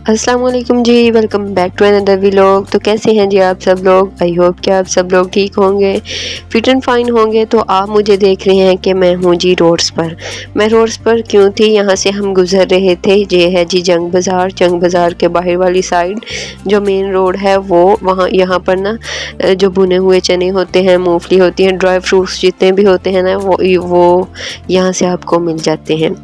अस्सलाम वालेकुम जी, welcome back to another vlog. तो कैसे हैं जी आप सब लोग? आई होप कि आप सब लोग ठीक होंगे, फिट एंड फाइन होंगे। तो आप मुझे देख रहे हैं कि मैं हूं जी रोड्स पर। मैं रोड्स पर क्यों थी? यहां से हम गुजर रहे थे। ये है जी जंग बाज़ार के बाहर वाली साइड जो मेन रोड है वो वहाँ यहाँ पर ना जो भुने हुए चने होते हैं, मूंगफली होती हैं, ड्राई फ्रूट्स जितने भी होते हैं ना वो यहाँ से आपको मिल जाते हैं।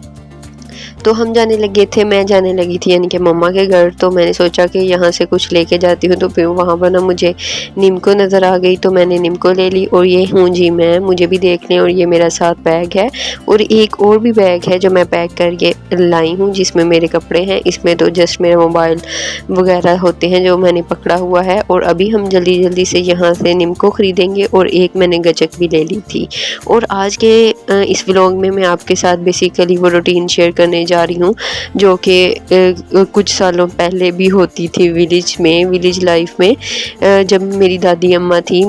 तो हम जाने लगे थे, मैं जाने लगी थी यानी कि मम्मा के घर। तो मैंने सोचा कि यहाँ से कुछ लेके जाती हूँ। तो फिर वहाँ पर ना मुझे निम्को नज़र आ गई, तो मैंने निम्को ले ली। और ये हूँ जी मैं, मुझे भी देख लें। और ये मेरा साथ बैग है और एक और भी बैग है जो मैं पैक करके लाई हूँ, जिसमें मेरे कपड़े हैं। इसमें तो जस्ट मेरा मोबाइल वगैरह होते हैं जो मैंने पकड़ा हुआ है। और अभी हम जल्दी जल्दी से यहाँ से निम्को ख़रीदेंगे। और एक मैंने गचक भी ले ली थी। और आज के इस व्लॉग में मैं आपके साथ बेसिकली वो रूटीन शेयर करने जा रही हूँ जो कि कुछ सालों पहले भी होती थी विलेज लाइफ में। जब मेरी दादी अम्मा थी,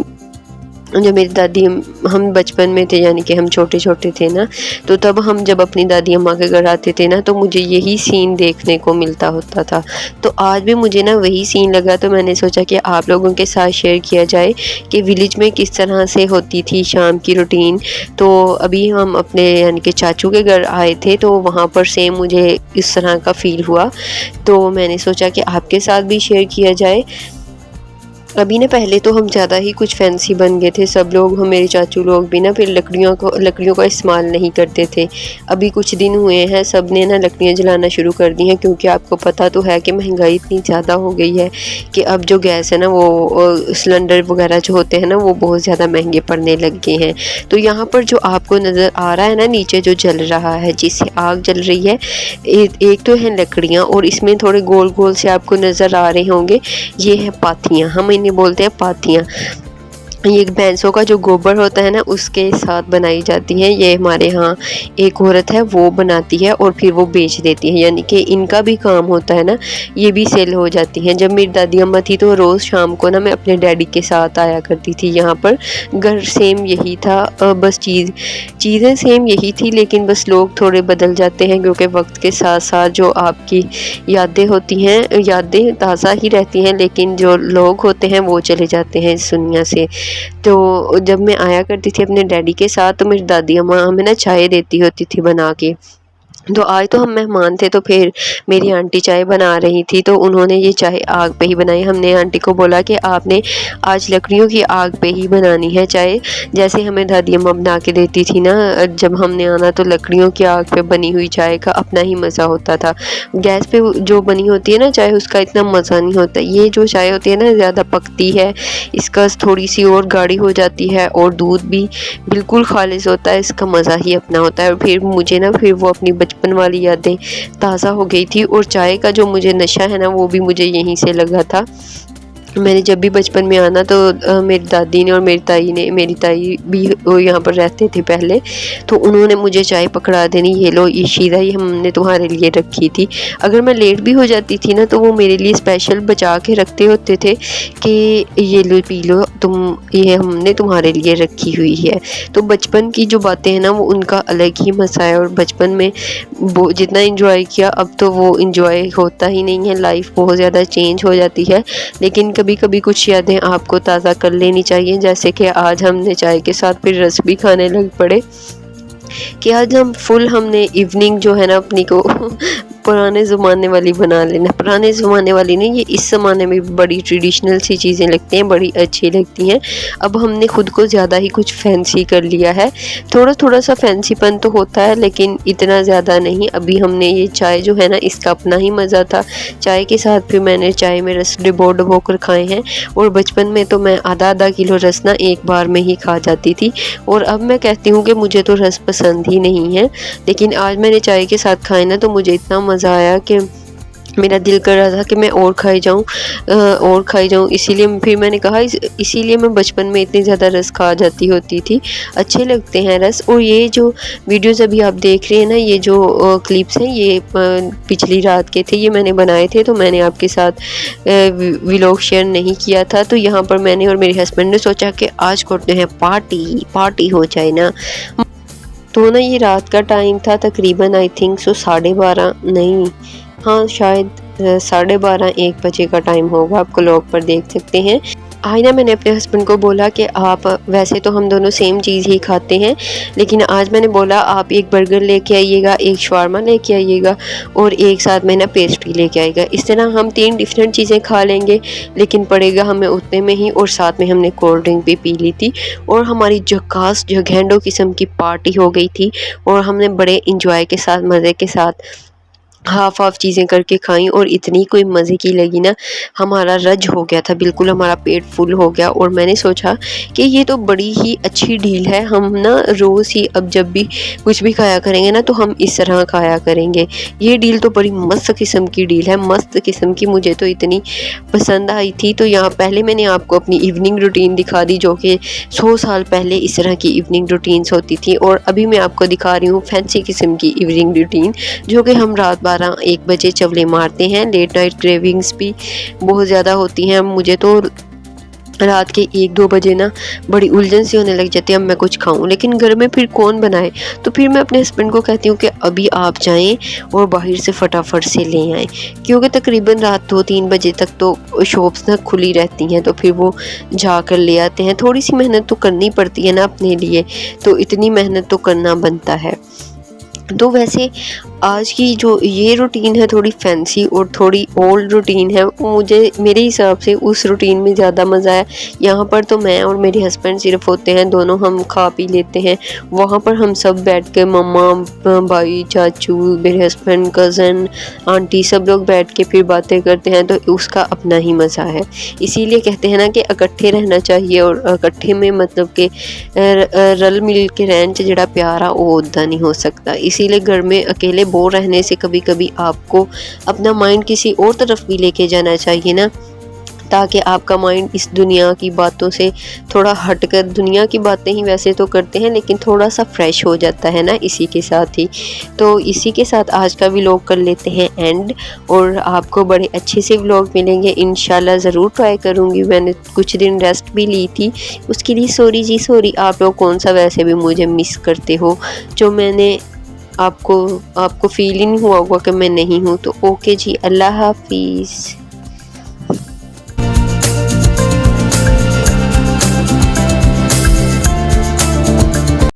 जब मेरी दादी हम बचपन में थे यानी कि हम छोटे छोटे थे ना, तो तब हम जब अपनी दादी अम्मा के घर आते थे ना, तो मुझे यही सीन देखने को मिलता होता था। तो आज भी मुझे ना वही सीन लगा, तो मैंने सोचा कि आप लोगों के साथ शेयर किया जाए कि विलेज में किस तरह से होती थी शाम की रूटीन। तो अभी हम अपने यानी कि चाचू के घर आए थे, तो वहाँ पर सेम मुझे इस तरह का फ़ील हुआ। तो मैंने सोचा कि आपके साथ भी शेयर किया जाए। अभी ना पहले तो हम ज़्यादा ही कुछ फैंसी बन गए थे सब लोग, हम मेरे चाचू लोग भी ना फिर लकड़ियों का इस्तेमाल नहीं करते थे। अभी कुछ दिन हुए हैं सब ने ना लकड़ियाँ जलाना शुरू कर दी हैं, क्योंकि आपको पता तो है कि महंगाई इतनी ज़्यादा हो गई है कि अब जो गैस है ना वो सिलेंडर वगैरह जो होते हैं ना वो बहुत ज़्यादा महंगे पड़ने लग गए हैं। तो यहाँ पर जो आपको नज़र आ रहा है ना नीचे जो जल रहा है, जिससे आग जल रही है, एक तो है लकड़ियाँ और इसमें थोड़े गोल गोल से आपको नज़र आ रहे होंगे, ये है पाथियाँ। हम इन्हें बोलते हैं पाथियाँ। ये भैंसों का जो गोबर होता है ना उसके साथ बनाई जाती हैं। ये हमारे यहाँ एक औरत है वो बनाती है और फिर वो बेच देती है, यानी कि इनका भी काम होता है ना, ये भी सेल हो जाती हैं। जब मेरी दादी अम्मा थी तो रोज़ शाम को ना मैं अपने डैडी के साथ आया करती थी यहाँ पर। घर सेम यही था, बस चीज़ें सेम यही थी, लेकिन बस लोग थोड़े बदल जाते हैं, क्योंकि वक्त के साथ साथ जो आपकी यादें होती हैं, यादें ताज़ा ही रहती हैं, लेकिन जो लोग होते हैं वो चले जाते हैं इस दुनिया से। तो जब मैं आया करती थी अपने डैडी के साथ, तो मेरी दादी अम्मा हमें ना चाय देती होती थी बना के। तो आज तो हम मेहमान थे, तो फिर मेरी आंटी चाय बना रही थी, तो उन्होंने ये चाय आग पे ही बनाई। हमने आंटी को बोला कि आपने आज लकड़ियों की आग पे ही बनानी है चाय, जैसे हमें दादी अम्मा बना के देती थी ना जब हमने आना। तो लकड़ियों की आग पे बनी हुई चाय का अपना ही मज़ा होता था। गैस पे जो बनी होती है ना चाय, उसका इतना मज़ा नहीं होता। ये जो चाय होती है ना ज़्यादा पकती है, इसका थोड़ी सी और गाढ़ी हो जाती है और दूध भी बिल्कुल खालिस होता है, इसका मज़ा ही अपना होता है। और फिर मुझे ना फिर वो अपनी बचपन वाली यादें ताज़ा हो गई थी। और चाय का जो मुझे नशा है ना वो भी मुझे यहीं से लगा था। मैंने जब भी बचपन में आना तो मेरी दादी ने और मेरी ताई भी वो यहाँ पर रहते थे पहले, तो उन्होंने मुझे चाय पकड़ा देनी, ये लो ये शीरा ही हमने तुम्हारे लिए रखी थी। अगर मैं लेट भी हो जाती थी ना तो वो मेरे लिए स्पेशल बचा के रखते होते थे कि ये लो पी लो तुम, ये हमने तुम्हारे लिए रखी हुई है। तो बचपन की जो बातें हैं ना वो उनका अलग ही मज़ा है। और बचपन में वो जितना इंजॉय किया अब तो वो इंजॉय होता ही नहीं है, लाइफ बहुत ज़्यादा चेंज हो जाती है। लेकिन कभी कभी कुछ यादें आपको ताज़ा कर लेनी चाहिए, जैसे कि आज हमने चाय के साथ फिर रस भी खाने लग पड़े कि आज हमने इवनिंग जो है ना अपनी को पुराने ज़माने वाली बना लेना। पुराने ज़माने वाली नहीं, ये इस ज़माने में बड़ी ट्रेडिशनल सी चीज़ें लगती हैं, बड़ी अच्छी लगती हैं। अब हमने खुद को ज़्यादा ही कुछ फैंसी कर लिया है। थोड़ा सा फैंसीपन तो होता है लेकिन इतना ज़्यादा नहीं। अभी हमने ये चाय जो है ना इसका अपना ही मज़ा था। चाय के साथ फिर मैंने चाय में रस डुबो कर खाए हैं। और बचपन में तो मैं आधा किलो रस ना एक बार में ही खा जाती थी। और अब मैं कहती हूँ कि मुझे तो रस पसंद ही नहीं है, लेकिन आज मैंने चाय के साथ खाए ना तो मुझे इतना मज़ा आया कि मेरा दिल कर रहा था कि मैं और खाई जाऊँ। इसीलिए फिर मैंने कहा इसीलिए मैं बचपन में इतनी ज़्यादा रस खा जाती होती थी। अच्छे लगते हैं रस। और ये जो वीडियोस अभी आप देख रहे हैं ना, ये जो क्लिप्स हैं ये पिछली रात के थे, ये मैंने बनाए थे। तो मैंने आपके साथ व्लॉग शेयर नहीं किया था। तो यहाँ पर मैंने और मेरे हस्बैंड ने सोचा कि आज करते हैं पार्टी हो जाए ना। तो ना ये रात का टाइम था, तकरीबन आई थिंक सो 12:30 नहीं, हाँ शायद 12:30-1 बजे का टाइम होगा, आप क्लॉक पर देख सकते हैं। आज ना मैंने अपने हस्बैंड को बोला कि आप, वैसे तो हम दोनों सेम चीज़ ही खाते हैं, लेकिन आज मैंने बोला आप एक बर्गर लेके आइएगा, एक शवारमा लेके आइएगा और एक साथ में ना पेस्ट्री लेके आइएगा। इस तरह हम 3 डिफरेंट चीज़ें खा लेंगे, लेकिन पड़ेगा हमें उतने में ही। और साथ में हमने कोल्ड ड्रिंक भी पी ली थी और हमारी झकास झगैंडो किस्म की पार्टी हो गई थी और हमने बड़े इंजॉय के साथ, मज़े के साथ हाफ चीज़ें करके खाई और इतनी कोई मज़े की लगी ना, हमारा रज हो गया था, बिल्कुल हमारा पेट फुल हो गया। और मैंने सोचा कि ये तो बड़ी ही अच्छी डील है, हम ना रोज़ ही अब जब भी कुछ भी खाया करेंगे ना तो हम इस तरह खाया करेंगे। ये डील तो बड़ी मस्त किस्म की डील है, मस्त किस्म की, मुझे तो इतनी पसंद आई थी। तो यहाँ पहले मैंने आपको अपनी इवनिंग रूटीन दिखा दी, जो कि 100 साल पहले इस तरह की इवनिंग रूटीन्स होती थी, और अभी मैं आपको दिखा रही हूँ फैंसी किस्म की इवनिंग रूटीन, जो कि हम रात 12-1 बजे चवले मारते हैं। लेट नाइट क्रेविंग्स भी बहुत ज़्यादा होती हैं। मुझे तो रात के 1-2 बजे ना बड़ी उलझन सी होने लग जाती है, अब मैं कुछ खाऊं, लेकिन घर में फिर कौन बनाए। तो फिर मैं अपने हस्बैंड को कहती हूँ कि अभी आप जाएं और बाहर से फटाफट से ले आएं, क्योंकि तकरीबन रात 2-3 बजे तक तो शॉप्स ना खुली रहती हैं, तो फिर वो जाकर ले आते हैं। थोड़ी सी मेहनत तो करनी पड़ती है ना अपने लिए, तो इतनी मेहनत तो करना बनता है। तो वैसे आज की जो ये रूटीन है थोड़ी फैंसी और थोड़ी ओल्ड रूटीन है, मुझे मेरे हिसाब से उस रूटीन में ज़्यादा मज़ा है। यहाँ पर तो मैं और मेरे हस्बैंड सिर्फ होते हैं, दोनों हम खा पी लेते हैं। वहाँ पर हम सब बैठ के, मम्मा, भाई, चाचू, मेरे हस्बैंड, कज़न, आंटी, सब लोग बैठ के फिर बातें करते हैं, तो उसका अपना ही मज़ा है। इसीलिए कहते हैं ना कि इकट्ठे रहना चाहिए, और इकट्ठे में मतलब कि रल मिल के रहन च जड़ा प्यार आ वो उदा नहीं हो सकता। इसीलिए घर में अकेले बोर रहने से कभी कभी आपको अपना माइंड किसी और तरफ भी लेके जाना चाहिए ना, ताकि आपका माइंड इस दुनिया की बातों से थोड़ा हटकर, दुनिया की बातें ही वैसे तो करते हैं लेकिन थोड़ा सा फ्रेश हो जाता है ना इसी के साथ ही। तो इसी के साथ आज का व्लॉग कर लेते हैं एंड, और आपको बड़े अच्छे से व्लॉग मिलेंगे इंशाल्लाह। ज़रूर ट्राई करूँगी, मैंने कुछ दिन रेस्ट भी ली थी, उसके लिए सॉरी जी सॉरी। आप लोग कौन सा वैसे भी मुझे मिस करते हो, जो मैंने आपको फील ही नहीं हुआ होगा कि मैं नहीं हूँ। तो ओके जी, अल्लाह हाफिज़।